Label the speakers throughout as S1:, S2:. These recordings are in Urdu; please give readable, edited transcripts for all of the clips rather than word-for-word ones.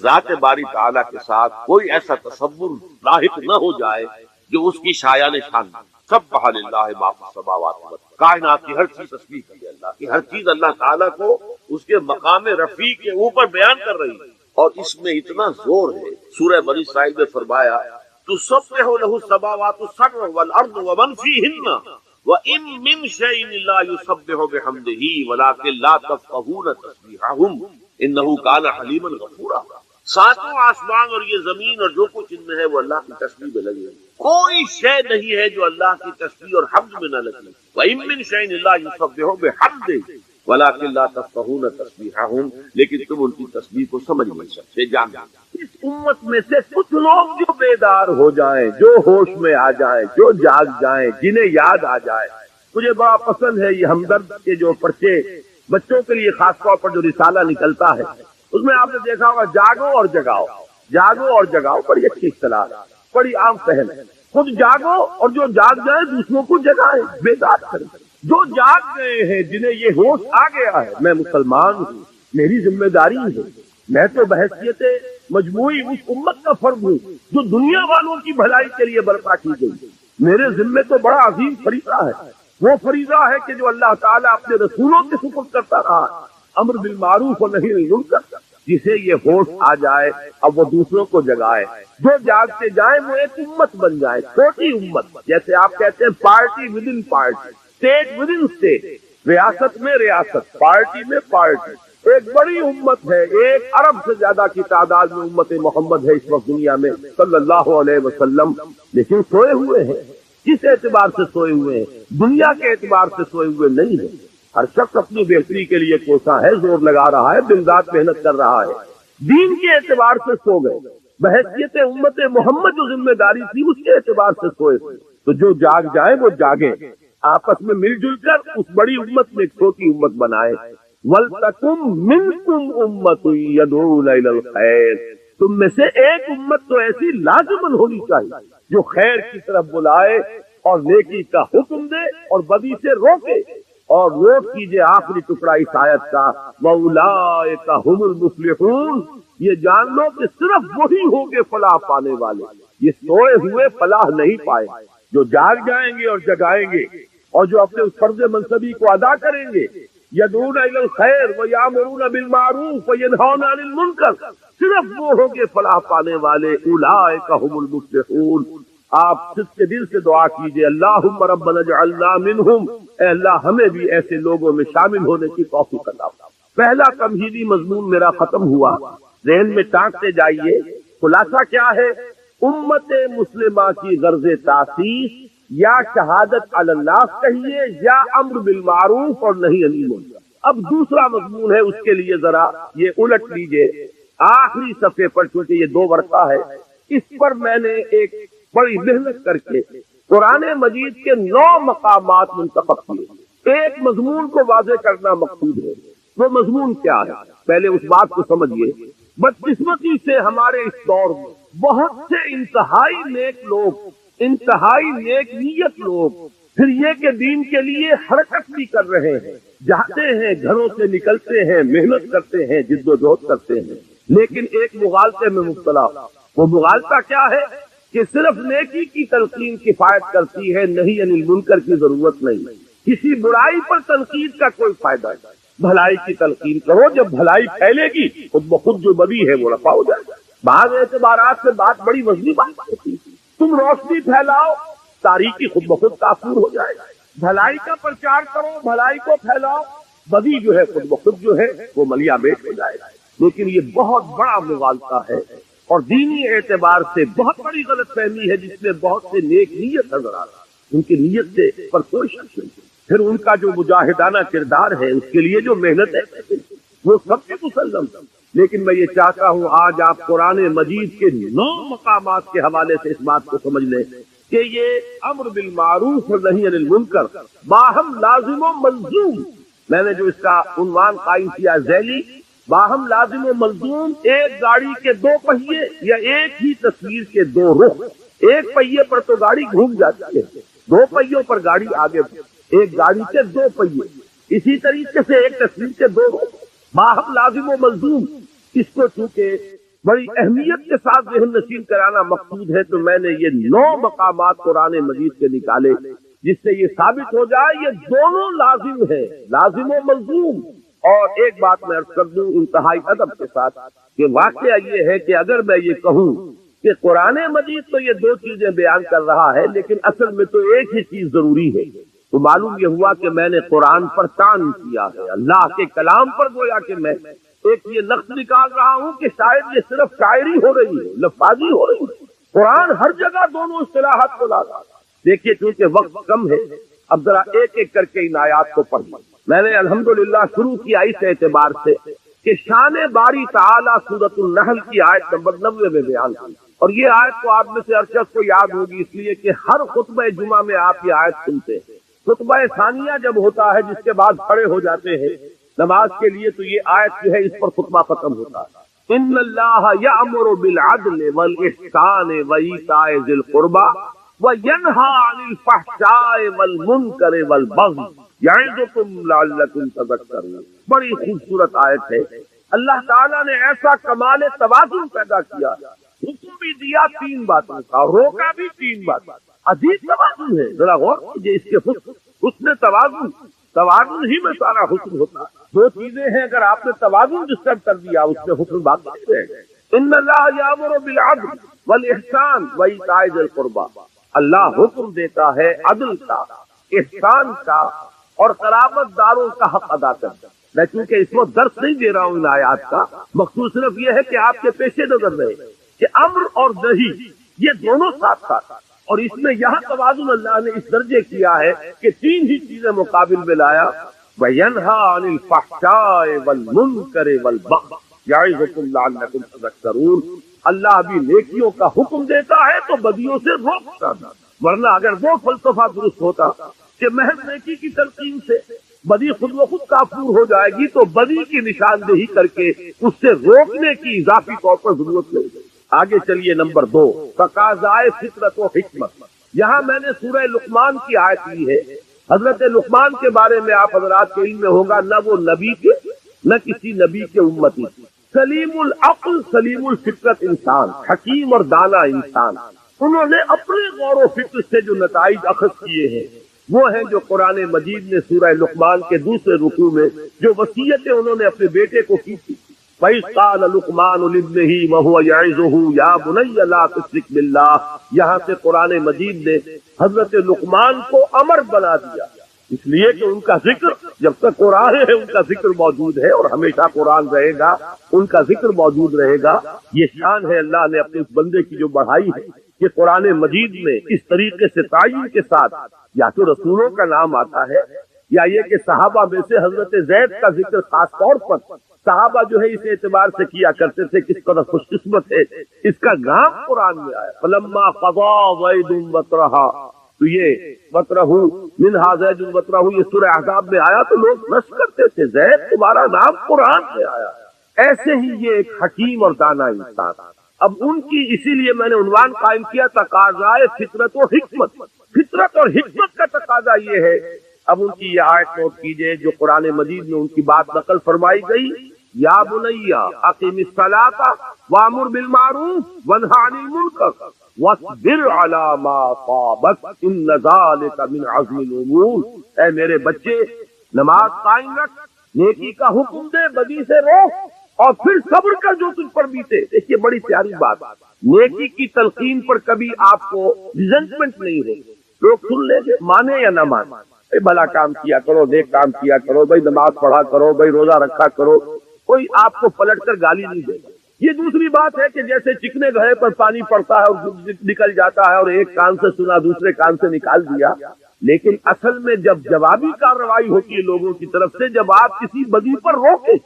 S1: ذات باری تعالیٰ کے ساتھ کوئی ایسا تصور لاحق نہ ہو جائے جو اس کی شایان شان نہ۔ سبح للہ ما فی السماوات والارض، کائنات کی ہر چیز تسبیح کرے اللہ کی، ہر چیز اللہ تعالیٰ کو اس کے مقام رفیع کے اوپر بیان کر رہی ہے، اور اس میں اتنا زور ہے۔ سورہ بنی اسرائیل میں فرمایا تسبح لہ السماوات السبع والارض ومن فیہن وَإِن مِّن شَيْءٍ لَّا يُسَبِّحُ بِحَمْدِهِ وَلَٰكِن لَّا تَفْقَهُونَ تَسْبِيحَهُمْ إِنَّهُ كَانَ حَلِيمًا غَفُورًا۔ ساتوں آسمان اور یہ زمین اور جو کچھ ان میں ہے وہ اللہ کی تسبیح میں لگے ہیں، کوئی شے نہیں ہے جو اللہ کی تسبیح اور حمد میں نہ لگے۔ وَإِن مِّن شَيْءٍ لَّا يُسَبِّحُ بِحَمْدِهِ وَلَٰكِن لَّا تَفْقَهُونَ تَسْبِيحَهُمْ، لیکن تم ان کی تسبیح کو سمجھ نہیں سکتے، جان نہیں۔ اس امت میں سے کچھ لوگ جو بیدار ہو جائیں، جو ہوش میں آ جائیں، جو جاگ جائیں، جنہیں یاد آ جائے۔ مجھے بڑا پسند ہے یہ ہمدرد کے جو پرچے بچوں کے لیے خاص طور پر جو رسالہ نکلتا ہے، اس میں آپ نے دیکھا ہوگا جاگو اور جگاؤ، جاگو اور جگاؤ، بڑی اچھی اصطلاح ہے، بڑی عام پہل ہے۔ خود جاگو اور جو جاگ جائے دوسروں کو جگائیں، بیدار کریں۔ جو جاگ گئے ہیں، جنہیں یہ ہوش آ گیا ہے میں مسلمان ہوں، میری ذمہ داری ہے، میں تو بحیثیت مجموعی اس امت کا فرد ہوں جو دنیا والوں کی بھلائی کے لیے برپا کی گئی، میرے ذمے تو بڑا عظیم فریضہ ہے۔ وہ فریضہ ہے کہ جو اللہ تعالیٰ اپنے رسولوں کے سپرد کرتا رہا، امر بالمعروف اور نہی عن المنکر، جسے یہ ہوش آ جائے اب وہ دوسروں کو جگائے، جو جاگتے جائیں وہ ایک امت بن جائے، چھوٹی امت، جیسے آپ کہتے ہیں party with in party, state with in state, ریاست میں ریاست، پارٹی میں پارٹی، ایک بڑی امت ہے۔ 1 ارب سے زیادہ کی تعداد میں امت محمد ہے اس وقت دنیا میں صلی اللہ علیہ وسلم، لیکن سوئے ہوئے ہیں۔ کس اعتبار سے سوئے ہوئے ہیں؟ دنیا کے اعتبار سے سوئے ہوئے نہیں ہیں۔ ہر شخص اپنی بہتری کے لیے کوشاں ہے، زور لگا رہا ہے، دن رات محنت کر رہا ہے۔ دین کے اعتبار سے سو گئے، بحیثیت امت محمد جو ذمہ داری تھی اس کے اعتبار سے سوئے تھے۔ تو جو جاگ جائیں وہ جاگیں، آپس میں مل جل کر اس بڑی امت میں ایک چھوٹی امت بنائے۔ وَلْتَكُن مِّنكُمْ أُمَّةٌ يَدْعُونَ إِلَى الْخَيْرِ، تم میں سے ایک امت تو ایسی لازماً ہونی چاہیے جو خیر کی طرف بلائے اور نیکی کا حکم دے اور بدی سے روکے۔ اور نوٹ کیجئے آخری ٹکڑا اس آیت کا، وَأُولَٰئِكَ هُمُ الْمُفْلِحُونَ، یہ جان لو کہ صرف وہی ہوں گے فلاح پانے والے، یہ سوئے ہوئے فلاح نہیں پائے۔ جو جاگ جائیں گے اور جگائیں گے اور جو اپنے اس فرض منصبی کو ادا کریں گے، یدعون الی الخیر ویامرون بالمعروف وینہون عن المنکر، صرف وہ ہوں گے فلاح پانے والے۔ اولئک هم المفلحون۔ آپ صدق کے دل سے دعا کیجئے، اللہم ربنا اجعلنا منہم، اے اللہ ہمیں بھی ایسے لوگوں میں شامل ہونے کی توفیق عطا فرما۔ پہلا تمہیدی مضمون میرا ختم ہوا، ذہن میں ٹانکتے جائیے۔ خلاصہ کیا ہے؟ امت مسلمہ کی غرض تاسیس یا شہادت علی اللہ کہیے یا امر بالمعروف اور نہی عن المنکر۔ اب دوسرا مضمون ہے، اس کے لیے ذرا یہ الٹ لیجئے آخری صفحے پر، چونکہ یہ 2 ورقہ ہے، اس پر میں نے ایک بڑی محنت کر کے قرآن مجید کے 9 مقامات منتخب کیے۔ ایک مضمون کو واضح کرنا مقصود ہے۔ وہ مضمون کیا ہے؟ پہلے اس بات کو سمجھیے، بدقسمتی سے ہمارے اس دور میں بہت سے انتہائی نیک لوگ، انتہائی نیک نیت لوگ، پھر یہ کہ دین کے لیے حرکت بھی کر رہے ہیں، جاتے ہیں، گھروں سے نکلتے ہیں، محنت کرتے ہیں، جد و جہد کرتے ہیں، لیکن ایک مغالطے میں مبتلا۔ وہ مغالطہ کیا ہے کہ صرف نیکی کی تلقین کفایت کرتی ہے، نہی عن المنکر کی ضرورت نہیں۔ کسی برائی پر تنقید کا کوئی فائدہ نہیں، بھلائی کی تلقین کرو، جب بھلائی پھیلے گی خود بخود جو بدی ہے وہ رفع ہو جائے گا۔ بعض اعتبارات سے بات بڑی وزنی بات ہوتی ہے، تم روشنی پھیلاؤ، تاریکی خود بخود کافور ہو جائے گا۔ بھلائی کا پرچار کرو، بھلائی کو پھیلاؤ، بدی جو ہے خود بخود جو ہے وہ ملیا بیٹ ہو جائے گا۔ لیکن یہ بہت بڑا مغالطہ ہے اور دینی اعتبار سے بہت بڑی غلط فہمی ہے، جس میں بہت سے نیک نیت نظر آ رہا ہے، ان کی نیت سے پر کوئی شک نہیں، پھر ان کا جو مجاہدانہ کردار ہے، اس کے لیے جو محنت ہے وہ سب سے مسلم۔ لیکن میں یہ چاہتا ہوں آج آپ قرآن مجید کے 9 مقامات کے حوالے سے اس بات کو سمجھ لیں کہ یہ امر بالمعروف اور نہی عن المنکر باہم لازم و ملزوم، میں نے جو اس کا عنوان قائم کیا ذیلی، باہم لازم و ملزوم، ایک گاڑی کے 2 پہیے یا ایک ہی تصویر کے 2 رخ۔ ایک پہیے پر تو گاڑی گھوم جاتی ہے، 2 پہیوں پر گاڑی آگے، ایک گاڑی کے 2 پہیے، اسی طریقے سے ایک تصویر کے 2 رخ، باہم لازم و ملزوم۔ اس کو چونکہ بڑی اہمیت کے ساتھ ذہن نشین کرانا مقصود ہے، تو میں نے یہ 9 مقامات قرآن مجید کے نکالے جس سے یہ ثابت ہو جائے یہ دونوں لازم ہے، لازم و ملزوم۔ اور ایک بات میں عرض کر دوں انتہائی ادب کے ساتھ کہ واقعہ یہ ہے کہ اگر میں یہ کہوں کہ قرآن مجید تو یہ 2 چیزیں بیان کر رہا ہے لیکن اصل میں تو ایک ہی چیز ضروری ہے، تو معلوم یہ ہوا کہ میں نے قرآن پر طعن کیا ہے، اللہ کے کلام پر گویا کہ میں ایک یہ لفظ نکال رہا ہوں کہ شاید یہ صرف شاعری ہو رہی ہے، لفاظی ہو رہی ہے۔ قرآن ہر جگہ دونوں اصطلاحات کو لاتا ہے۔ دیکھیے چونکہ وقت کم ہے، اب ذرا ایک ایک کر کے ان آیات کو پڑھ لیں۔ میں نے الحمدللہ شروع کیا اس اعتبار سے کہ شان باری تعالیٰ سورۃ النحل کی آیت نمبر 90 میں بیان کی، اور یہ آیت کو آپ میں سے ہر شخص کو یاد ہوگی اس لیے کہ ہر خطبہ جمعہ میں آپ یہ آیت سنتے ہیں۔ خطبہ ثانیہ جب ہوتا ہے جس کے بعد کھڑے ہو جاتے ہیں نماز کے لیے، تو یہ آیت جو ہے اس پر خطبہ ختم ہوتا ہے۔ ان اللہ یأمر بالعدل والاحسان وایتاء ذی القربى وینہی عن الفحشاء والمنکر والبغی یعظکم لعلکم تذکرون۔ بڑی خوبصورت آیت ہے۔ اللہ تعالیٰ نے ایسا کمال توازن پیدا کیا، حکم بھی دیا 3 باتوں کا، روکا بھی 3 باتوں۔ عجیب توازن ہے، ذرا غور کیجیے اس کے حسن توازن ہی میں سارا حسن ہوتا ہے۔ 2 چیزیں ہیں، اگر آپ نے توازن ڈسٹرب کر دیا اس میں حسن باقی نہیں رہے گا۔ ان اللہ یامر بالعدل والاحسان وایتاء ذی القربى، اللہ حکم دیتا ہے عدل کا، احسان کا اور قرابت داروں کا حق ادا کرتا۔ میں چونکہ اس وقت درس نہیں دے رہا ہوں ان آیات کا، مقصود صرف یہ ہے کہ آپ کے پیش نظر رہے کہ امر اور نہی یہ دونوں ساتھ ساتھ، اور اس میں یہاں توازن اللہ نے اس درجے کیا ہے کہ 3 ہی چیزیں مقابل میں لایا۔ وَيَنْهَا عَنِ الْفَحْشَاءِ وَالْمُنْكَرِ وَالْبَغْيِ يَعِظُكُمْ لَعَلَّكُمْ تَذَكَّرُونَ۔ اللہ بھی نیکیوں کا حکم دیتا ہے تو بدیوں سے روکتا ہے، ورنہ اگر وہ فلسفہ درست ہوتا کہ محض نیکی کی تلقین سے بدی خود و خود کافور ہو جائے گی تو بدی کی نشاندہی کر کے اس سے روکنے کی اضافی طور پر ضرورت نہیں۔ آگے چلیے نمبر 2، تقاضائے فطرت و حکمت۔ یہاں میں نے سورہ لقمان کی آیت لی ہے۔ حضرت لقمان کے بارے میں آپ حضرات کے علم میں ہوگا، نہ وہ نبی کے نہ کسی نبی کے امتی، سلیم العقل سلیم الفطرت انسان، حکیم اور دانا انسان۔ انہوں نے اپنے غور و فکر سے جو نتائج اخذ کیے ہیں وہ ہیں جو قرآن مجید نے سورہ لقمان کے 2 رکوع میں جو وصیتیں انہوں نے اپنے بیٹے کو کی تھی۔ وَإِذْ قَالَ لُقْمَانُ لِابْنِهِ وَهُوَ يَعِظُهُ يَا بُنَيَّ لَا تُشْرِكْ بِاللَّهِ، یہاں سے قرآن مجید نے حضرت لقمان کو امر بنا دیا، اس لیے کہ ان کا ذکر جب تک قرآن ہے ان کا ذکر موجود ہے، اور ہمیشہ قرآن رہے گا ان کا ذکر موجود رہے گا۔ یہ شان ہے اللہ نے اپنے اس بندے کی جو بڑھائی ہے کہ قرآن مجید میں اس طریقے سے تعین کے ساتھ یا تو رسولوں کا نام آتا ہے یا یہ کہ صحابہ میں سے حضرت زید کا ذکر خاص طور پر صحابہ جو ہے اس اعتبار سے کیا کرتے تھے کس قدر خوش قسمت ہے اس کا نام قرآن میں آیا۔ فلما قضا زید وطرہا، تو یہ وطرہ منہا زید وطرہ یہ سورہ احزاب میں آیا تو لوگ رش کرتے تھے زید تمہارا نام قرآن میں آیا۔ ایسے ہی یہ ایک حکیم اور دانا انسان۔ اب ان کی اسی لیے میں نے عنوان قائم کیا تقاضائے فطرت و حکمت۔ فطرت اور حکمت کا تقاضا یہ ہے، اب ان کی یہ آیت نوٹ کیجئے جو قرآن مجید میں ان کی بات نقل فرمائی گئی، یا بنی اقم الصلاۃ وامر بالمعروف وانھ عن المنکر واصبر علی ما اصابک ان ذلک من عزم الامور۔ اے میرے بچے نماز قائم رکھ، نیکی کا حکم دے، بدی سے روک، اور پھر صبر کر جو تجھ پر بیتے۔ دیکھیے بڑی پیاری بات، نیکی کی تلقین پر کبھی آپ کو ریزنٹمنٹ نہیں ہوگی، لوگ سن لیں گے مانے یا نہ مانے، بھلا کام کیا کرو، نیک کام کیا کرو، بھائی نماز پڑھا کرو، بھائی روزہ رکھا کرو، کوئی آپ کو پلٹ کر گالی نہیں دے گا۔ یہ دوسری بات ہے کہ جیسے چکنے گھڑے پر پانی پڑتا ہے اور نکل جاتا ہے اور ایک کان سے سنا دوسرے کان سے نکال دیا، لیکن اصل میں جب جوابی کارروائی ہوتی ہے لوگوں کی طرف سے، جب آپ کسی بدی پر روکے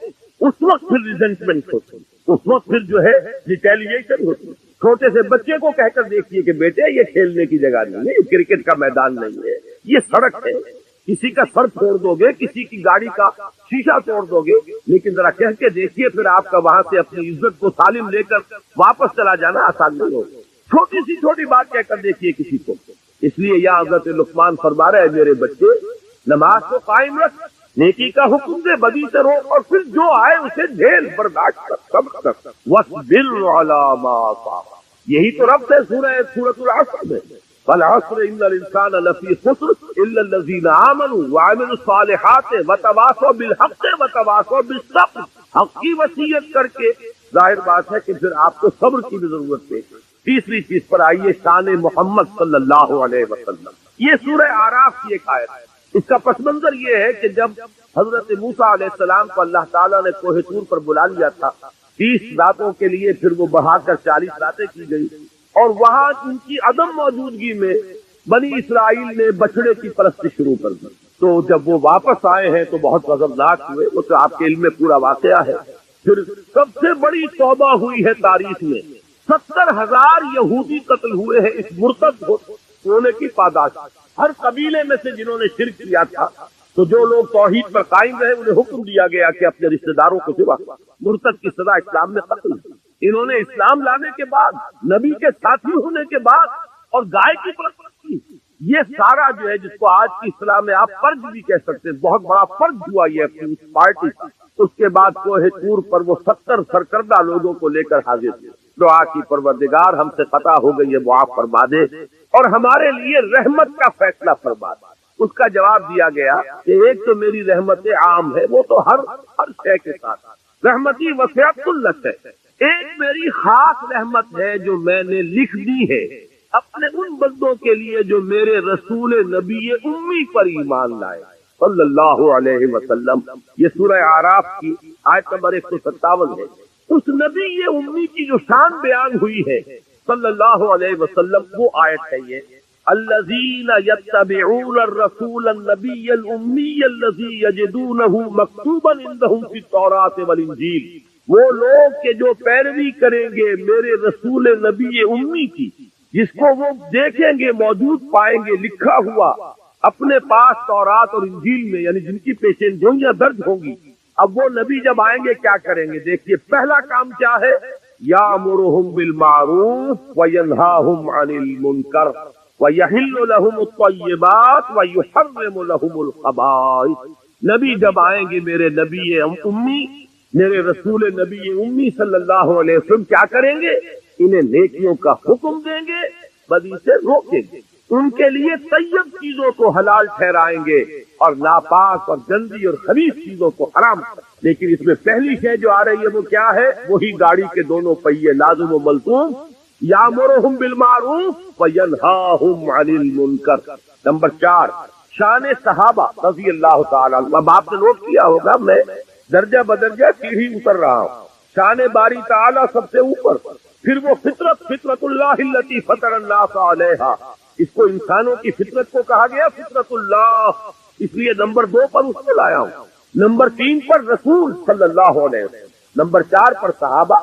S1: اس وقت پھر ریزنٹمنٹ ہوتی ہے، اس وقت پھر جو ہے ریٹیلیشن ہوتی ہے۔ چھوٹے سے بچے کو کہہ کر دیکھیے کہ بیٹے یہ کھیلنے کی جگہ نہیں ہے، یہ کرکٹ کا میدان نہیں ہے، یہ سڑک ہے، کسی کا سر پھوڑ دو گے، کسی کی گاڑی کا شیشہ توڑ دو گے، لیکن ذرا کہہ کے دیکھیے پھر آپ کا وہاں سے اپنی عزت کو سالم لے کر واپس چلا جانا آسان نہیں ہوگا۔ چھوٹی سی چھوٹی بات کہہ کر دیکھیے کسی کو۔ اس لیے یا حضرت لقمان فرما رہے ہیں میرے بچے نماز کو قائم رکھ، نیکی کا حکم دے، بدی سے روک، اور پھر جو آئے اسے جھیل برداشت کر، صبر کر، وَاصْبِرْ عَلَىٰ مَا أَصَابَكَ۔ یہی تو رب ہے سورۃ العصر میں، وَالْعَصْرِ إِنَّ الْإِنسَانَ لَفِي خُسْرٍ إِلَّا الَّذِينَ آمَنُوا وَعَمِلُوا الصَّالِحَاتِ وَتَوَاصَوْا بِالْحَقِّ وَتَوَاصَوْا بِالصَّبْرِ۔ حق کی وصیت کر کے ظاہر بات ہے کہ پھر آپ کو صبر کی بھی ضرورت ہے۔ تیسری چیز پر آئیے، شان محمد صلی اللہ علیہ وسلم۔ یہ سورہ اعراف کی ایک آیت ہے۔ اس کا پس منظر یہ ہے کہ جب حضرت موسیٰ علیہ السلام کو اللہ تعالیٰ نے کوہ طور پر بلا لیا تھا 30 راتوں کے لیے، پھر وہ بڑھا کر 40 راتیں کی گئی، اور وہاں ان کی عدم موجودگی میں بنی اسرائیل نے بچڑے کی پرستی شروع کر دی۔ تو جب وہ واپس آئے ہیں تو بہت غضبناک ہوئے، وہ تو آپ کے علم میں پورا واقعہ ہے۔ پھر سب سے بڑی توبہ ہوئی ہے تاریخ میں، 70,000 یہودی قتل ہوئے ہیں اس مرتد ہونے کی پاداش۔ ہر قبیلے میں سے جنہوں نے شرک کیا تھا، تو جو لوگ توحید پر قائم رہے انہیں حکم دیا گیا کہ اپنے رشتہ داروں کو سوا۔ مرتد کی سزا اسلام میں قتل ہے۔ انہوں نے اسلام لانے کے بعد، نبی کے ساتھی ہونے کے بعد، اور گائے کی پرست کی، یہ سارا جو ہے جس کو آج کی اصطلاح میں آپ فرض بھی کہہ سکتے ہیں، بہت بڑا فرض ہوا یہ اپنی پارٹی کا۔ اس کے بعد کوہ طور پر وہ 70 سرکردہ لوگوں کو لے کر حاضر ہوئے۔ دعا کی پروردگار ہم سے خطا ہو گئی ہے، معاف فرما دے، اور ہمارے لیے رحمت کا فیصلہ فرما دے۔ اس کا جواب دیا گیا کہ ایک تو میری رحمت عام ہے، وہ تو ہر شے کے ساتھ، رحمتی وسعت کل شیء۔ ایک میری خاص رحمت ہے جو میں نے لکھ دی ہے اپنے ان بندوں کے لیے جو میرے رسول نبی امی پر ایمان لائے صلی اللہ علیہ وسلم۔ یہ سورہ اعراف کی آیت نمبر 157 ہے۔ اس نبی امی کی جو شان بیان ہوئی ہے صلی اللہ علیہ وسلم، وہ آیت ہے یہ، الذین یتبعون الرسول النبی الامی الذی یجدونہ مکتوبا عندہم فی التوراۃ والانجیل۔ وہ لوگ کہ جو پیروی کریں گے میرے رسول نبی امی کی، جس کو وہ دیکھیں گے، موجود پائیں گے لکھا ہوا اپنے پاس تورات اور انجیل میں، یعنی جن کی پیشین گوئیاں درج ہوں گی۔ اب وہ نبی جب آئیں گے کیا کریں گے؟ دیکھیے پہلا کام کیا ہے، یامرہم بالمعروف وینہاہم عن المنکر ویحل لہم الطیبات ویحرم لہم الخبائث۔ نبی جب آئیں گے میرے نبی امی، میرے رسول نبی امی صلی اللہ علیہ وسلم، کیا کریں گے؟ انہیں نیکیوں کا حکم دیں گے، بدی سے روکیں گے، ان کے لیے طیب چیزوں کو حلال ٹھہرائیں گے اور ناپاک اور گندی اور خبیث چیزوں کو حرام۔ لیکن اس میں پہلی شے جو آ رہی ہے وہ کیا ہے؟ وہی گاڑی کے دونوں پہیے لازم و ملزوم، یامرہم بالمعروف وینہاہم عن المنکر۔ نمبر 4، شان صحابہ رضی اللہ تعالیٰ عنہ۔ اب آپ نے نوٹ کیا ہوگا میں درجہ بدرجہ سیڑھی اتر رہا ہوں۔ شان باری تعالیٰ سب سے اوپر، پھر وہ فطرت اللہ التي فطر الناس علیہا، اس کو انسانوں کی فطرت کو کہا گیا فطرت اللہ، اس لیے نمبر 2 پر اس کو لایا ہوں۔ نمبر 3 پر رسول صلی اللہ علیہ وسلم، نمبر 4 پر صحابہ،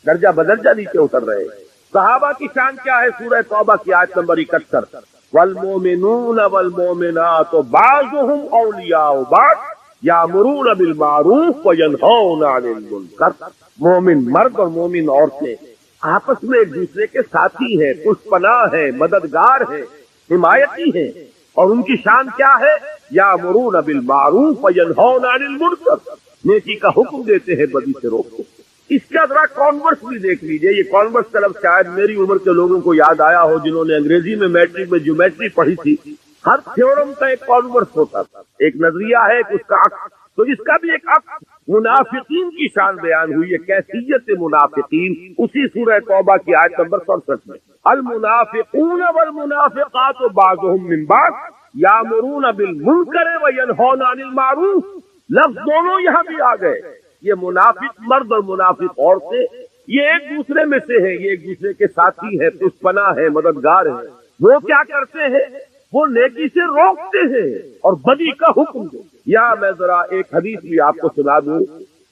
S1: درجہ بدرجہ نیچے اتر رہے ہیں۔ صحابہ کی شان کیا ہے؟ سورہ توبہ کی آیت نمبر 71، والمومنون والمومنات بعضهم اولیاء بعض یامرون بالمعروف وینہون عن المنکر۔ مومن مرد اور مومن عورتیں آپس میں ایک دوسرے کے ساتھی ہیں، پشت پناہ ہیں، مددگار ہیں، حمایتی ہیں، اور ان کی شان کیا ہے؟ یامرون بالمعروف وینہون عن المنکر، نیکی کا حکم دیتے ہیں، بدی سے روکتے ہیں۔ اس کا ذرا کانورس بھی دیکھ لیجئے۔ یہ کانورس طرف شاید میری عمر کے لوگوں کو یاد آیا ہو جنہوں نے انگریزی میں میٹرک میں جیومیٹری پڑھی تھی۔ ہر تھیورم کا ایک کانورس ہوتا تھا، ایک نظریہ ہے، ایک اس کا عکس، تو اس کا بھی ایک عکس۔ منافقین کی شان بیان ہوئی ہے، کیفیت منافقین، اسی سورہ توبہ کی آیت نمبر 67 میں، المنافقون والمنافقات بعضهم من بعض یامرون بالمنکر وینہون عن المعروف۔ لفظ دونوں یہاں بھی آ گئے۔ یہ منافق مرد اور منافق عورتیں، یہ ایک دوسرے میں سے ہیں، یہ ایک دوسرے کے ساتھی ہیں، پشت پناہ ہیں، مددگار ہیں۔ وہ کیا کرتے ہیں؟ وہ نیکی سے روکتے ہیں اور بدی کا حکم دیں۔ یا میں ذرا ایک حدیث بھی آپ کو سنا دوں۔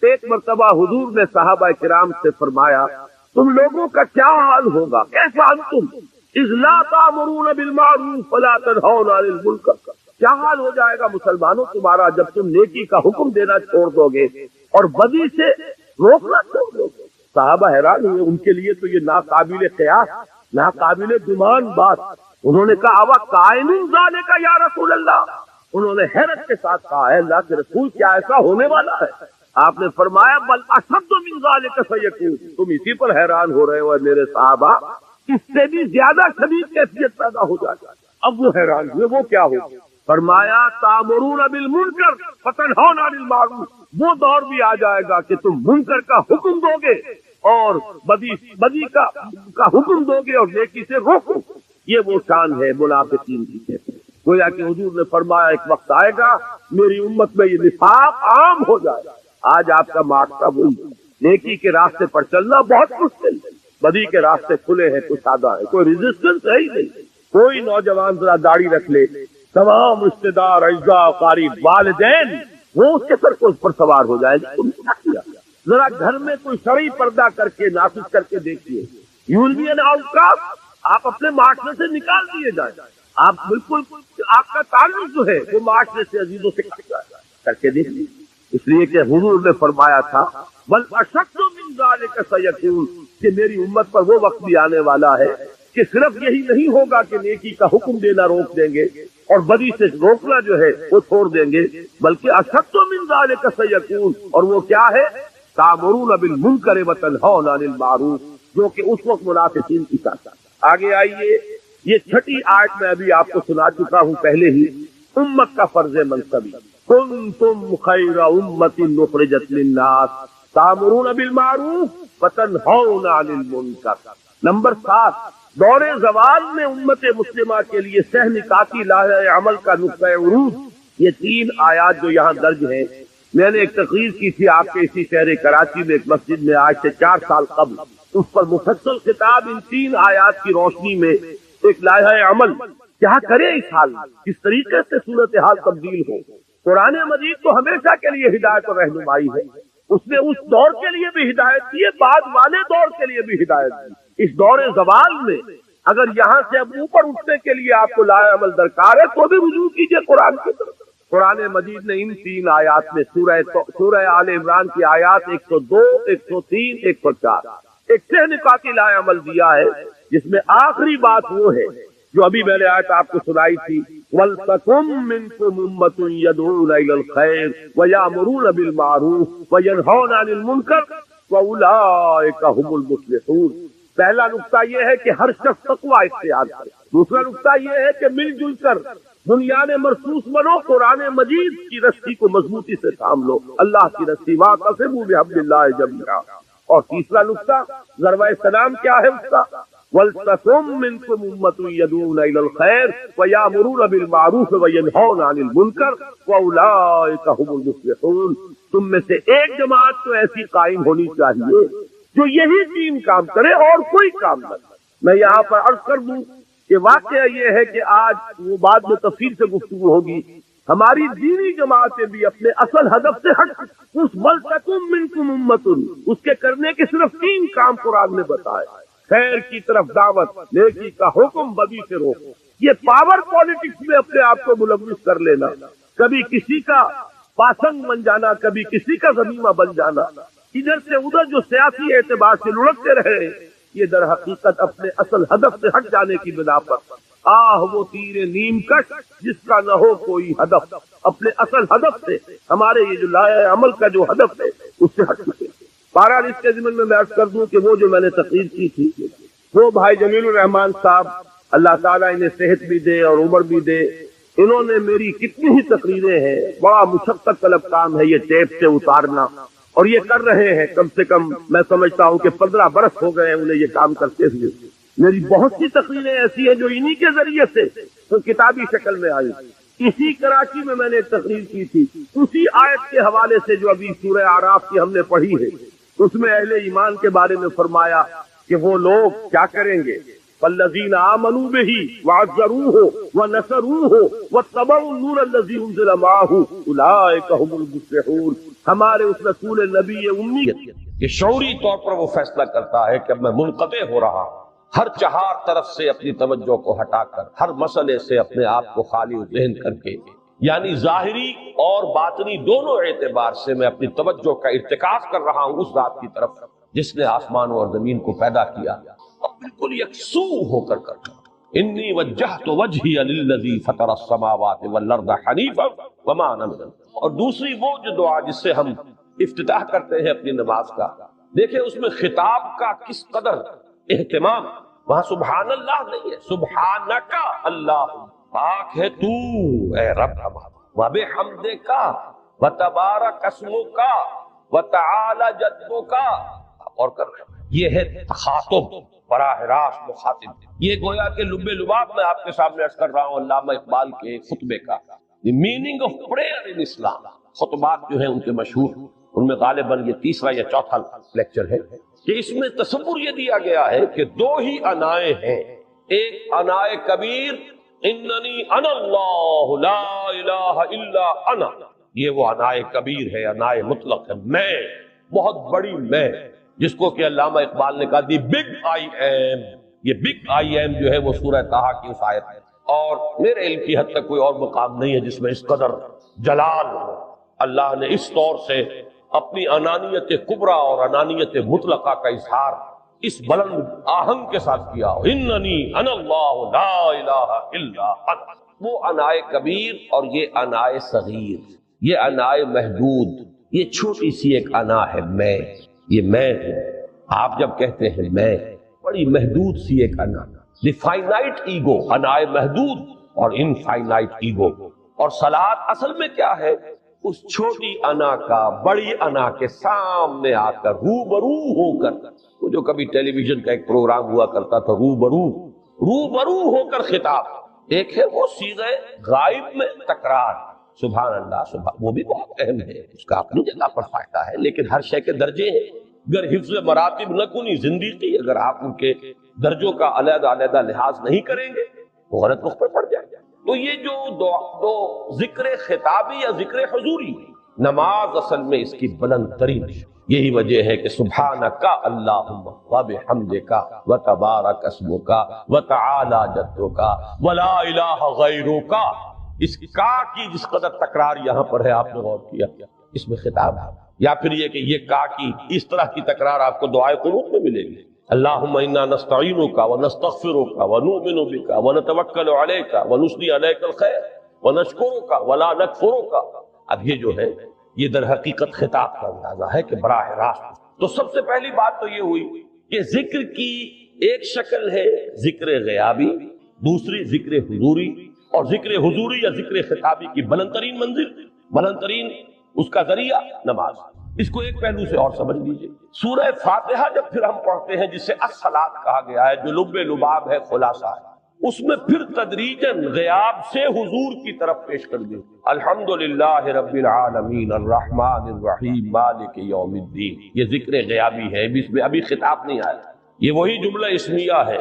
S1: ایک مرتبہ حضور نے صحابہ کرام سے فرمایا، تم لوگوں کا کیا حال ہوگا؟ کیسا انتم اذ لا تأمرون بالمعروف ولا تنہون عن المنکر؟ کیا حال ہو جائے گا مسلمانوں تمہارا جب تم نیکی کا حکم دینا چھوڑ دو گے اور بدی سے روکنا چھوڑ دو گے؟ صحابہ حیران ہوئے، ان کے لیے تو یہ ناقابل قیاس، ناقابل گمان بات۔ انہوں نے کہا، اَوَ کَائِنٌ ذَلِکَ یا رسول اللہ، انہوں نے حیرت کے ساتھ کہا ہے اللہ کے رسول کیا ایسا ہونے والا ہے؟ آپ نے فرمایا بل اشد من ذلک سیکون، تم اسی پر حیران ہو رہے ہو میرے صحابہ، اس سے بھی زیادہ شدید کیفیت پیدا ہو جائے گا۔ اب وہ حیران ہوئے وہ کیا ہو؟ فرمایا تامرون بالمنکر فتنہون عن المعروف، وہ دور بھی آ جائے گا کہ تم منکر کا حکم دو گے اور بدی کا حکم دو گے اور نیکی سے روکو۔ یہ وہ شان ہے منافقین کی۔ گویا کہ حضور نے فرمایا ایک وقت آئے گا میری امت میں یہ نفاق عام ہو جائے گا۔ آج آپ کا معاشرہ وہی، نیکی کے راستے پر چلنا بہت مشکل ہے، بدی کے راستے کھلے ہیں، کچھ آدھا ہے، کوئی ریزسٹنس ہے ہی نہیں۔ کوئی نوجوان ذرا داڑھی رکھ لے، تمام رشتے دار اعزاء قریب والدین وہ اس کے سر کو اس پر سوار ہو جائے گا۔ ذرا گھر میں کوئی شرعی پردہ کر کے نافذ کر کے دیکھیے، یونین آؤٹ کاسٹ آپ اپنے معاشرے سے نکال دیے جائیں، آپ بالکل آپ کا تعلق جو ہے وہ معاشرے سے عزیزوں سے کر کے دیکھیے۔ اس لیے کہ حضور نے فرمایا تھا بل اشد من ذلک سیکون، کہ میری امت پر وہ وقت بھی آنے والا ہے کہ صرف یہی نہیں ہوگا کہ نیکی کا حکم دینا روک دیں گے اور بدی سے روکنا جو ہے وہ چھوڑ دیں گے، بلکہ اشد من ذلک سیکون، اور وہ کیا ہے؟ تامرون بالمنکر وتنہون عن المعروف، جو کہ اس وقت منافقین کی ساتھ۔ آگے آئیے، یہ چھٹی آیت میں ابھی آپ کو سنا چکا ہوں پہلے ہی، امت کا فرض منصبی، کنتم خیر امت اخرجت للناس تامرون بالمعروف وتنہون عن المنکر۔ نمبر 7، دور زوال میں امت مسلمہ کے لیے سہ نکاتی لاہ عمل کا نقطہ عروج، یہ 3 آیات جو یہاں درج ہیں۔ میں نے ایک تقریر کی تھی آپ کے اسی شہر کراچی میں ایک مسجد میں آج سے 4 سال قبل، اس پر مفصل خطاب ان 3 آیات کی روشنی میں ایک لائحہ عمل کیا کرے اس حال میں، کس طریقے سے صورتحال تبدیل ہو۔ قرآن مجید تو ہمیشہ کے لیے ہدایت اور رہنمائی ہے، اس نے اس دور کے لیے بھی ہدایت دی ہے، بعد والے دور کے لیے بھی ہدایت دی۔ اس دور زوال میں اگر یہاں سے اب اوپر اٹھنے کے لیے آپ کو لائحہ عمل درکار ہے تو بھی رجوع کیجئے قرآن کی طرف۔ قرآن مجید نے ان 3 آیات میں سورہ آل عمران کی آیات 102، 103، 104 ایک سہ نکاتی لائحہ عمل دیا ہے، جس میں آخری بات وہ ہے جو ابھی میں نے آیت آپ کو سنائی تھی، وَلْتَكُن مِّنكُمْ أُمَّةٌ يَدْعُونَ إِلَى الْخَيْرِ وَيَأْمُرُونَ بِالْمَعْرُوفِ وَيَنْهَوْنَ عَنِ الْمُنكَرِ وَأُولَٰئِكَ هُمُ الْمُفْلِحُونَ۔ پہلا نقطہ یہ ہے کہ ہر شخص تقویٰ اختیار کرے، دوسرا نقطہ یہ ہے کہ مل جل کر بنیاد مرصوص بنو، قرآن مجید کی رسی کو مضبوطی سے تھام لو، اللہ کی رسی، وَاعْتَصِمُوا بِحَبْلِ اللَّهِ جَمِيعًا۔ اور تیسرا نقطہ ضربہ سلام کیا ہے اس کا؟ وَلْتَكُن مِّنكُمْ أُمَّةٌ يَدْعُونَ إِلَى الْخَيْرِ وَيَأْمُرُونَ بِالْمَعْرُوفِ وَيَنْهَوْنَ عَنِ الْمُنكَرِ وَأُولَٰئِكَ هُمُ الْمُفْلِحُونَ۔ تم میں سے ایک جماعت تو ایسی قائم ہونی چاہیے جو یہی 3 کام کرے اور کوئی کام نہ کرے۔ میں یہاں پر عرض کر دوں کہ واقعہ یہ ہے کہ آج وہ بعد میں تفصیل سے گفتگو ہوگی، ہماری دینی جماعتیں بھی اپنے اصل ہدف سے ہٹ اس وَلْتَكُن مِّنكُمْ أُمَّةٌ، اس کے کرنے کے صرف 3 کام قرآن نے بتائے، خیر کی طرف دعوت، نیکی کا حکم، بدی سے روکو۔ یہ پاور پالیٹکس میں اپنے آپ کو ملوث کر لینا، کبھی کسی کا پاسنگ بن جانا، کبھی کسی کا غنیمہ بن جانا، ادھر سے ادھر جو سیاسی اعتبار سے لڑکتے رہے، یہ در حقیقت اپنے اصل ہدف سے ہٹ جانے کی بنا پر وہ تیر نیم کش جس کا نہ ہو کوئی ہدف، اپنے اصل ہدف سے، ہمارے یہ جو لائحہ عمل کا جو ہدف ہے اس سے ہٹ چکے۔ بہرحال اس کے ضمن میں عرض کر دوں کہ وہ جو میں نے تقریر کی تھی، وہ بھائی جمیل الرحمان صاحب، اللہ تعالیٰ انہیں صحت بھی دے اور عمر بھی دے، انہوں نے میری کتنی ہی تقریریں ہیں، بڑا مشقت طلب کام ہے یہ ٹیپ سے اتارنا، اور یہ کر رہے ہیں، کم سے کم میں سمجھتا ہوں کہ 15 برس ہو گئے ہیں انہیں یہ کام کرتے ہوئے۔ میری بہت سی تقریریں ایسی ہیں جو انہی کے ذریعے سے تو کتابی شکل میں آئی۔ اسی کراچی میں نے ایک تقریر کی تھی، اسی آیت کے حوالے سے جو ابھی سورہ اعراف کی ہم نے پڑھی ہے، اس میں اہل ایمان کے بارے میں فرمایا کہ وہ لوگ کیا کریں گے، والذین آمنوا بہ وعزروہ ونصروہ واتبعوا النور الذی انزل معہ اولئک هم المفلحون۔ ہمارے اس رسول نبی امی کہ شعوری طور پر وہ فیصلہ کرتا ہے کہ اب میں منقطع ہو رہا ہوں، ہر چہار طرف سے اپنی توجہ کو ہٹا کر، ہر مسئلے سے اپنے آپ کو خالی ذہن کر کے، یعنی ظاہری اور باطنی دونوں اعتبار سے میں اپنی توجہ کا ارتکاز کر رہا ہوں اس ذات کی طرف جس نے آسمان اور زمین کو پیدا کیا، اور بالکل یکسو ہو کر کرتا۔ انی وجہت وجہی للذی فطر السماوات والارض حنیفا وما انا من المشرکین۔ اور دوسری وہ جو دعا جس سے ہم افتتاح کرتے ہیں اپنی نماز کا، دیکھیں اس میں خطاب کا کس قدر اہتمام، وہاں سبحان اللہ نہیں ہے، سبحانک اللہ، پاک ہے تو اے رب ہمارا، وبحمدک وتبارک اسمک وتعالی جدک، اور کر رہے ہیں یہ ہے تخاطب، براہ راست مخاطب۔ یہ گویا کہ لب لباب میں آپ کے سامنے عرض کر رہا ہوں علامہ اقبال کے خطبے کا، دی میننگ آف پریئر ان اسلام۔ خطبات جو ہیں ان کے مشہور، ان میں غالباً یہ تیسرا یا چوتھا لیکچر ہے کہ اس میں تصور یہ دیا گیا ہے کہ دو ہی انائیں ہیں، ایک انائے کبیر اننی انا اللہ لا الہ الا انا، یہ وہ انائے کبیر ہے، انائے مطلق ہے، میں، بہت بڑی میں، جس کو کہ علامہ اقبال نے کہا دی بگ آئی ایم۔ یہ بگ آئی ایم جو ہے وہ سورہ طٰہٰ کی اس آیت ہے، اور میرے علم کی حد تک کوئی اور مقام نہیں ہے جس میں اس قدر جلال ہو۔ اللہ نے اس طور سے اپنی انانیت کبریٰ اور انانیت مطلقہ کا اظہار اس بلند آہنگ کے ساتھ کیا، اننی انا اللہ لا الہ الا انا۔ وہ انائے کبیر اور یہ انائے صغیر، یہ انائے محدود، یہ چھوٹی سی ایک انا ہے، میں، یہ میں ہوں۔ آپ جب کہتے ہیں میں، بڑی محدود سی ایک انا، دی فائنائٹ ایگو، انائے محدود اور انفائنائٹ ایگو۔ اور صلاۃ اصل میں کیا ہے؟ اس چھوٹی انا کا بڑی انا کے سامنے آ کر، روبرو ہو کر، وہ جو کبھی ٹیلی ویژن کا ایک پروگرام ہوا کرتا تھا، روبرو ہو کر خطاب۔ ایک ہے وہ صیغہ غائب میں تکرار، سبحان اللہ، سبحان، وہ بھی بہت اہم ہے، اس کا اپنی جگہ پر فائدہ ہے، لیکن ہر شے کے درجے ہیں۔ اگر حفظ مراتب نہ کنی زندگی، اگر آپ ان کے درجوں کا علیحدہ علیحدہ لحاظ نہیں کریں گے تو غلط وقت پر پڑ جائیں گے۔ تو یہ جو دو ذکر خطابی یا ذکر حضوری، نماز اصل میں اس کی بلند ترین، یہی وجہ ہے کہ سبحانک اللہم وبحمدک وتبارک اسمک وتعالی جدک ولا الہ غیرک۔ اس کا کی جس قدر تکرار یہاں پر ہے، آپ نے غور کیا، اس میں خطاب ہے، یا پھر یہ کہ یہ کا کی اس طرح کی تکرار آپ کو دعائے قنوت میں ملے گی، اللہم انا نستعینک ونستغفرک ونؤمن بک ونتوکل علیک ونثنی علیک الخیر ونشکرک ولا نکفرک۔ اب یہ جو ہے یہ در حقیقت خطاب کا اندازہ ہے کہ براہ راست۔ تو سب سے پہلی بات تو یہ ہوئی کہ ذکر کی ایک شکل ہے ذکر غیابی، دوسری ذکر حضوری، اور ذکر حضوری یا ذکر خطابی کی بلند ترین منزل، بلند ترین اس کا ذریعہ نماز۔ اس کو ایک پہلو سے اور سمجھ لیجئے، سورہ فاتحہ جب پھر ہم پڑھتے ہیں جسے الصلاۃ کہا گیا ہے، جو لب لباب ہے، خلاصہ ہے، اس میں پھر تدریجاً غیاب سے حضور کی طرف پیش کر دی، الحمدللہ رب العالمین الرحمن الرحیم مالک یوم الدین۔ یہ ذکر غیابی ہے، اس میں ابھی خطاب نہیں آیا، یہ وہی جملہ اسمیہ ہے،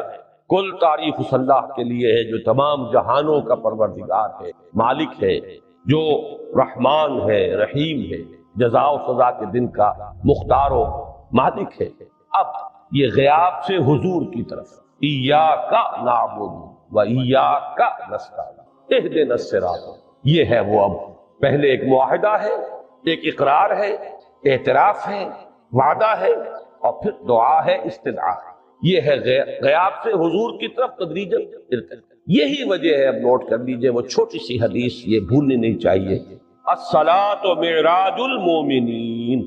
S1: کل تعریف اس اللہ کے لیے ہے جو تمام جہانوں کا پروردگار ہے، مالک ہے، جو رحمان ہے، رحیم ہے، جزا و سزا کے دن کا مختار و مالک ہے۔ اب یہ غیاب سے حضور کی طرف، ایاک نعبد و ایاک نستعین اہدنا الصراط، یہ ہے وہ۔ اب پہلے ایک معاہدہ ہے، ایک اقرار ہے، اعتراف ہے، وعدہ ہے، اور پھر دعا ہے، استدعاء ہے۔ یہ ہے غیاب سے حضور کی طرف تدریجاً ارتقاء۔ یہی وجہ ہے، اب نوٹ کر لیجئے، وہ چھوٹی سی حدیث یہ بھولنی نہیں چاہیے، الصلاۃ معراج المومنین،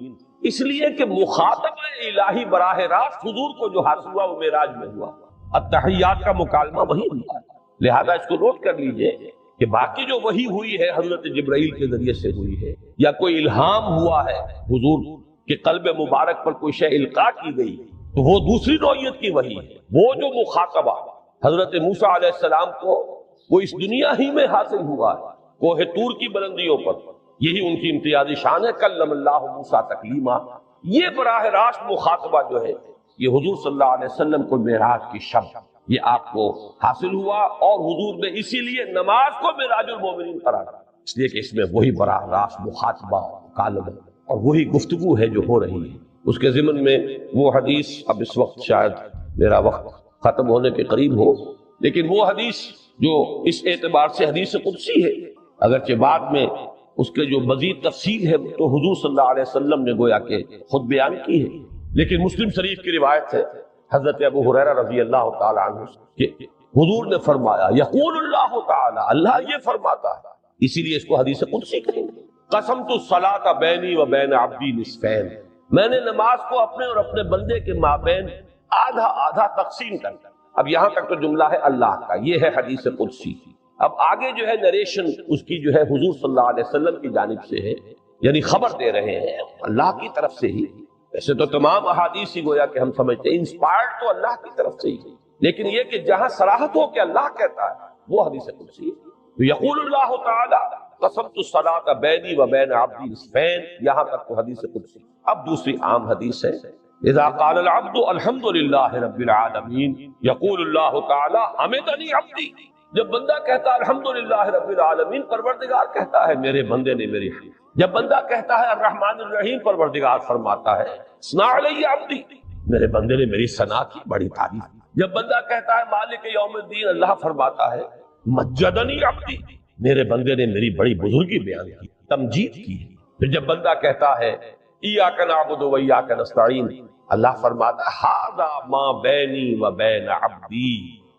S1: اس لیے کہ مخاطب الہی براہ راست حضور کو جو حاصل ہوا وہ معراج میں ہوا، التحیات کا مکالمہ وہی ہوا، لہذا اس کو نوٹ کر لیجئے کہ باقی جو وحی ہوئی ہے حضرت جبرائیل کے ذریعے سے ہوئی ہے، یا کوئی الہام ہوا ہے حضور کے قلب مبارک پر کوئی شے القاء کی گئی، تو وہ دوسری نوعیت کی وحی ہے۔ وہ جو مخاطبہ حضرت موسیٰ علیہ السلام کو وہ اس دنیا ہی میں حاصل ہوا ہے، کوہ طور کی بلندیوں پر، یہی ان کی امتیازی شان ہے، کلم اللہ موسیٰ تکلیما۔ یہ براہ راست مخاطبہ جو ہے یہ حضور صلی اللہ علیہ وسلم کو معراج کی شب یہ آپ کو حاصل ہوا، اور حضور نے اسی لیے نماز کو معراج المومنین قرار دیا، اس لیے کہ اس میں وہی براہ راست مخاطبہ، مکالمہ اور وہی گفتگو ہے جو ہو رہی ہے۔ اس کے ضمن میں وہ حدیث، اب اس وقت شاید میرا وقت ختم ہونے کے قریب ہو، لیکن وہ حدیث جو اس اعتبار سے حدیث قدسی ہے، اگرچہ بعد میں اس کے جو مزید تفصیل ہے تو حضور صلی اللہ علیہ وسلم نے گویا کہ خود بیان کی ہے، لیکن مسلم شریف کی روایت ہے حضرت ابو ہریرہ رضی اللہ تعالی عنہ کہ حضور نے فرمایا یقول اللہ تعالی، اللہ یہ فرماتا ہے، اسی لیے اس کو حدیث قدسی کہیں گے، قسمت الصلاۃ بینی و بین عبدی نصفین، میں نے نماز کو اپنے اور اپنے بندے کے مابین آدھا آدھا تقسیم کر دیا۔ اب یہاں تک تو جملہ ہے اللہ کا، یہ ہے حدیث قدسی۔ اب آگے جو ہے نریشن اس کی جو ہے حضور صلی اللہ علیہ وسلم کی جانب سے ہے، یعنی خبر دے رہے ہیں اللہ کی طرف سے ہی۔ ویسے تو تمام احادیث ہی گویا کہ ہم سمجھتے ہیں انسپائرڈ تو اللہ کی طرف سے ہی، لیکن یہ کہ جہاں صراحت ہو کہ اللہ کہتا ہے وہ حدیث قدسی ہے۔ یقول اللہ تعالی قسمت الصلاۃ بینی و بین عبدی نصفین، یہاں تک تو حدیث قدسی۔ اب دوسری عام حدیث ہے، اذا قال العبد الحمد للہ رب العالمین یقول اللہ تعالی حمدنی عبدی، جب بندہ کہتا ہے الحمدللہ رب العالمین، پروردگار کہتا ہے میرے بندے نے میری حمد۔ جب بندہ کہتا ہے الرحمن الرحیم، پروردگار فرماتا ہے ثنا علی عبدی، میرے بندے نے میری ثنا کی، بڑی تعریف۔ جب بندہ کہتا ہے مالک یوم الدین، اللہ فرماتا ہے مجدنی عبدی، میرے بندے نے میری بڑی بزرگی بیان کی، تمجید کی۔ پھر جب بندہ کہتا ہے ایاک نعبد و ایاک نستعین، اللہ فرماتا ہے ھذا ما بینی و بین عبدی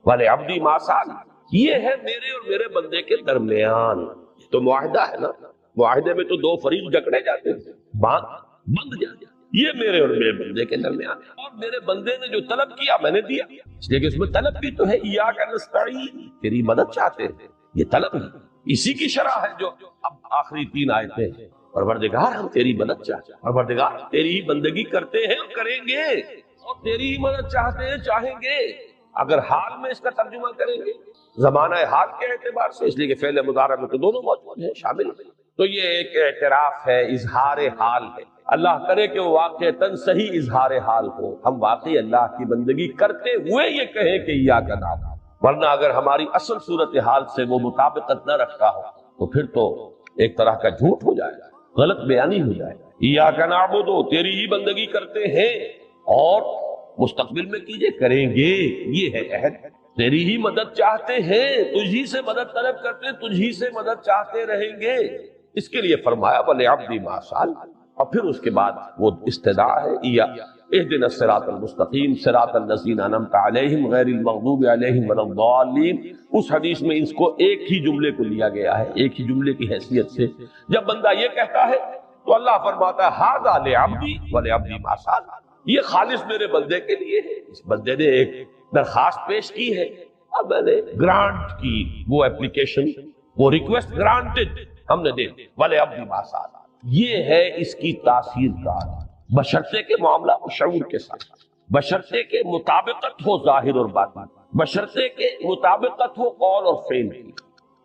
S1: ولعبدی ما سأل، یہ ہے میرے اور میرے بندے کے درمیان۔ تو معاہدہ ہے نا، معاہدے میں تو دو فریق جکڑے جاتے ہیں، بات بند جاتے ہیں، یہ میرے اور میرے بندے کے درمیان ہے، اور میرے بندے نے جو طلب کیا میں نے دیا، اس لیے کہ اس میں طلب بھی تو ہے، ایاک نستعین، تیری مدد چاہتے ہیں، یہ طلب ہے، اسی کی شرح ہے جو اب آخری تین آیتیں ہیں۔ پروردگار ہم تیری مدد چاہتے ہیں، پروردگار تیری ہی بندگی کرتے ہیں اور کریں گے، اور تیری ہی مدد چاہتے ہیں، چاہیں گے۔ اگر حال میں اس کا ترجمہ کریں گے زمانہ حال کے اعتبار سے، اس لیے کہ فعل مضارع میں تو دونوں موجود ہیں، شامل ہیں، تو یہ ایک اعتراف ہے، اظہار حال ہے۔ اللہ کرے کہ وہ واقعتاً صحیح اظہار حال ہو، ہم واقعی اللہ کی بندگی کرتے ہوئے یہ کہیں کہ ایاک نعبد، ورنہ اگر ہماری اصل صورتحال سے وہ مطابقت نہ رکھتا ہو تو پھر تو ایک طرح کا جھوٹ ہو جائے گا، غلط بیانی ہو جائے گا۔ ایاک نعبد، تیری ہی بندگی کرتے ہیں، اور مستقبل میں کیجئے، کریں گے، یہ ہے عہد۔ تیری ہی مدد چاہتے ہیں، تجھی سے مدد طلب کرتے ہیں، تجھی سے مدد چاہتے رہیں گے، اس کے لیے فرمایا وَلِعَبْدِ مَا سَأَلَ، اور پھر اس کے بعد وہ استدعاء ہے، اهدنا الصراط المستقیم صراط الذین انعمت علیہم غیر المغضوب علیہم ولا الضالین۔ اس حدیث میں اس کو ایک ہی جملے کو لیا گیا ہے، ایک ہی جملے کی حیثیت سے۔ جب بندہ یہ کہتا ہے تو اللہ فرماتا ہے ھذا لعبدی ولعبدی ما سأل، یہ خالص میرے بندے کے لیے ہے۔ اس بندے نے ایک درخواست پیش کی ہے، اب میں نے گرانٹ کی وہ اپلیکیشن، وہ ریکویسٹ گرانٹڈ ہم نے دے دی، ولعبدی ما سأل۔ یہ ہے اس کی تاثیر کار، بشرطے کے معاملہ کو شعور کے ساتھ، بشرطے کے مطابقت ہو ظاہر اور باطن، بشرطے کے مطابقت ہو قول اور فعل کی،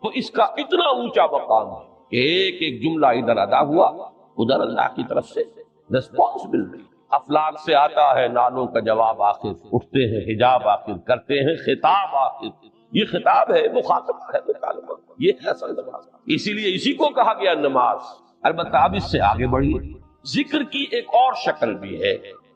S1: تو اس کا اتنا اونچا مقام ہے کہ ایک ایک جملہ ادھر ادا ہوا، ادھر اللہ کی طرف سے ریسپانسبل نہیں۔ افلاک سے آتا ہے نالوں کا جواب آخر، اٹھتے ہیں حجاب آخر، کرتے ہیں خطاب آخر، یہ خطاب ہے، مخاطبہ ہے، مکالمہ، یہ ہے اصل نماز۔ اسی لیے اسی کو کہا گیا نماز۔ البتہ اب اس سے آگے بڑھیے، ذکر کی ایک اور شکل بھی ہے،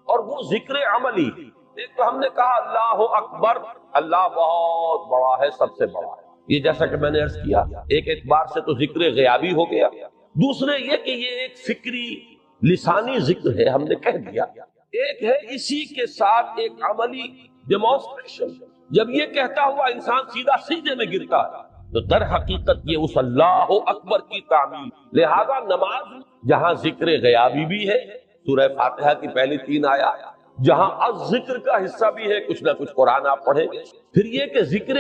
S1: اور وہ ذکر عملی۔ ایک تو ہم نے کہا اللہ اکبر، اللہ بہت بڑا ہے، سب سے بڑا ہے، یہ جیسا کہ میں نے عرض کیا ایک اعتبار سے تو ذکر غیابی ہو گیا۔ دوسرے یہ کہ یہ ایک فکری لسانی ذکر ہے، ہم نے کہہ دیا۔ ایک ہے اسی کے ساتھ ایک عملی ڈیمانسٹریشن، جب یہ کہتا ہوا انسان سیدھا سجدے میں گرتا ہے تو در حقیقت یہ اس اللہ اکبر کی تعمیل۔ لہذا نماز جہاں ذکر غیابی بھی ہے، سورہ فاتحہ کی پہلی 3 آیات، جہاں الذکر کا حصہ بھی ہے، کچھ نہ کچھ قرآن آپ پڑھیں گے، پھر یہ کہ ذکر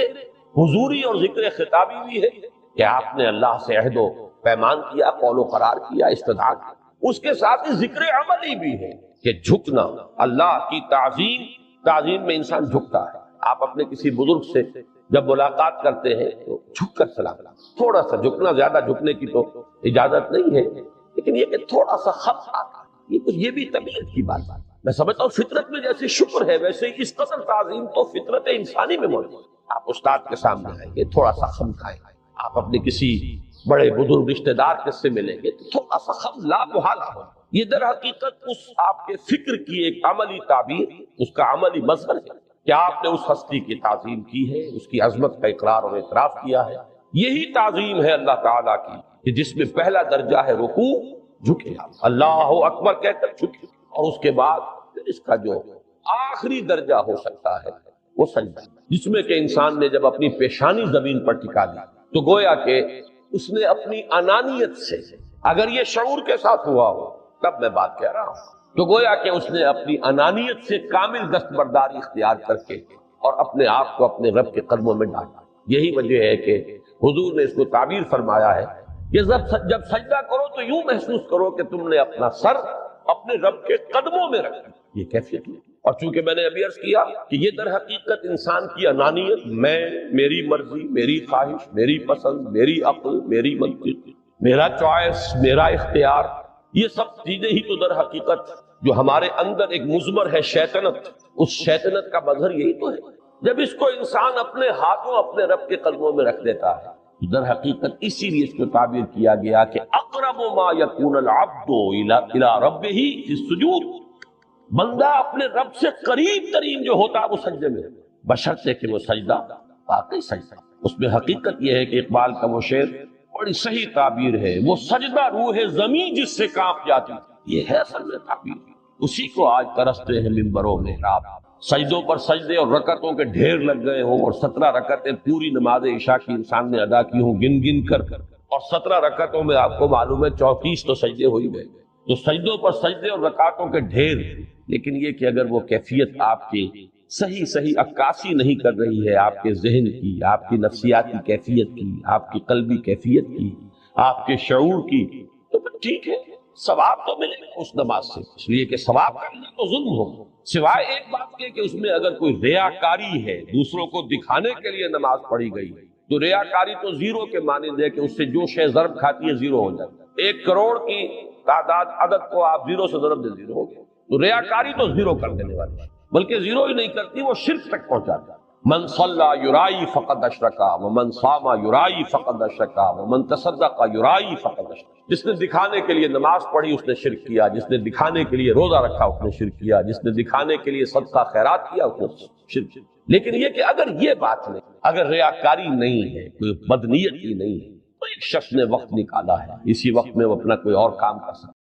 S1: حضوری اور ذکر خطابی بھی ہے کہ آپ نے اللہ سے عہد و پیمان کیا، قول و قرار کیا، استدعا کی۔ اس کے ساتھ ہی ذکر عملی بھی ہے کہ جھکنا، اللہ کی تعظیم میں انسان جھکتا ہے۔ آپ اپنے کسی بزرگ سے جب ملاقات کرتے ہیں تو جھک کر سلام، تھوڑا سا جھکنا، زیادہ جھکنے کی تو اجازت نہیں ہے، لیکن یہ کہ تھوڑا سا خط آتا ہے، یہ بھی طبیعت کی بات ہے۔ میں سمجھتا ہوں فطرت میں جیسے شکر ہے ویسے ہی اس قدر تعظیم تو فطرت انسانی میں موجود ہے۔ آپ استاد کے سامنے آئیں گے تھوڑا سا خم کھائیں گے، آپ اپنے کسی بڑے بزرگ رشتہ دار کے سے ملیں گے تو تھوڑا سا خم لا محالہ ہو۔ یہ در حقیقت اس آپ کے فکر کی ایک عملی تعبیر، اس کا عملی مظہر ہے کہ آپ نے اس ہستی کی تعظیم کی ہے، اس کی عظمت کا اقرار اور اعتراف کیا ہے۔ یہی تعظیم ہے اللہ تعالیٰ کی کہ جس میں پہلا درجہ ہے رکوع، جھکے، اللہ اکبر کہہ کر جھکے، اور اس کے بعد پھر اس کا جو آخری درجہ ہو سکتا ہے وہ سجدہ جس میں کہ انسان نے جب اپنی پیشانی زمین پر ٹکا دی تو گویا کہ اس نے اپنی انانیت سے، اگر یہ شعور کے ساتھ ہوا ہو تب میں بات کہہ رہا ہوں، تو گویا کہ اس نے اپنی انانیت سے کامل دستبرداری اختیار کر کے اور اپنے آپ کو اپنے رب کے قدموں میں ڈالا۔ یہی وجہ ہے کہ حضور نے اس کو تعبیر فرمایا ہے کہ جب سجدہ کرو تو یوں محسوس کرو کہ تم نے اپنا سر اپنے رب کے قدموں میں رکھا۔ یہ کیفیت ہے، اور چونکہ میں نے ابھی عرض کیا کہ یہ در حقیقت انسان کی انانیت، میں، میری مرضی، میری خواہش، میری پسند، میری عقل، میری منطق، میرا چوائس، میرا اختیار، یہ سب چیزیں ہی تو در حقیقت جو ہمارے اندر ایک مضمر ہے شیطنت، اس شیطنت کا مظہر یہی تو ہے۔ جب اس کو انسان اپنے ہاتھوں اپنے رب کے قدموں میں رکھ دیتا ہے، در حقیقت اسی لیے اس کو تعبیر کیا گیا کہ اقرب ما یکون العبد الی ربہ فی السجود، بندہ اپنے رب سے قریب ترین جو ہوتا ہے وہ سجدے میں، بشرطے کہ وہ سجدہ واقعی سجدہ۔ اس میں حقیقت یہ ہے کہ اقبال کا وہ شعر بڑی صحیح تعبیر ہے، وہ سجدہ روح زمین جس سے کانپ جاتی، یہ ہے اصل میں تعبیر، اسی کو آج ترستے ہیں منبر و محراب، سجدوں پر سجدے اور رکعتوں کے ڈھیر لگ گئے ہوں، اور 17 رکعتیں پوری نماز عشاء کی انسان نے ادا کی ہوں گن گن کر، اور 17 رکعتوں میں آپ کو معلوم ہے 34 تو سجدے ہو ہی گئے، تو سجدوں پر سجدے اور رکعتوں کے ڈھیر، لیکن یہ کہ اگر وہ کیفیت آپ کی صحیح عکاسی نہیں کر رہی ہے آپ کے ذہن کی، آپ کی نفسیاتی کیفیت کی، آپ کی قلبی کیفیت کی، آپ کے شعور کی، تو پھر ٹھیک ہے، ثواب تو ملے گا اس نماز سے، اس لیے کہ ثواب کرنا تو ظلم ہو، سوائے ایک بات کے کہ اس میں اگر کوئی ریاکاری ہے، دوسروں کو دکھانے کے لیے نماز پڑھی گئی تو ریاکاری تو زیرو کے مانند ہے کہ اس سے جو شے ضرب کھاتی ہے زیرو ہو جاتا ہے، 1 کروڑ کی تعداد عدد کو آپ زیرو سے ضرب دے زیرو ہو گیا، تو ریاکاری تو زیرو کر دینے والی ہے، بلکہ زیرو ہی نہیں کرتی، وہ شرک تک پہنچاتا ہے۔ من صلی یرائی فقد اشرکا ومن صام یرائی فقد اشرکا ومن تصدق یرائی فقد اشرکا، جس نے دکھانے کے لیے نماز پڑھی اس نے شرک کیا، جس نے دکھانے کے لیے روزہ رکھا اس نے شرک کیا، جس نے دکھانے کے لیے صدقہ خیرات کیا اس نے شرک کیا۔ لیکن یہ کہ اگر یہ بات نہیں، اگر ریاکاری نہیں ہے، کوئی بدنیتی نہیں ہے، تو ایک شخص نے وقت نکالا ہے، اسی وقت میں وہ اپنا کوئی اور کام کر سکتا ہے۔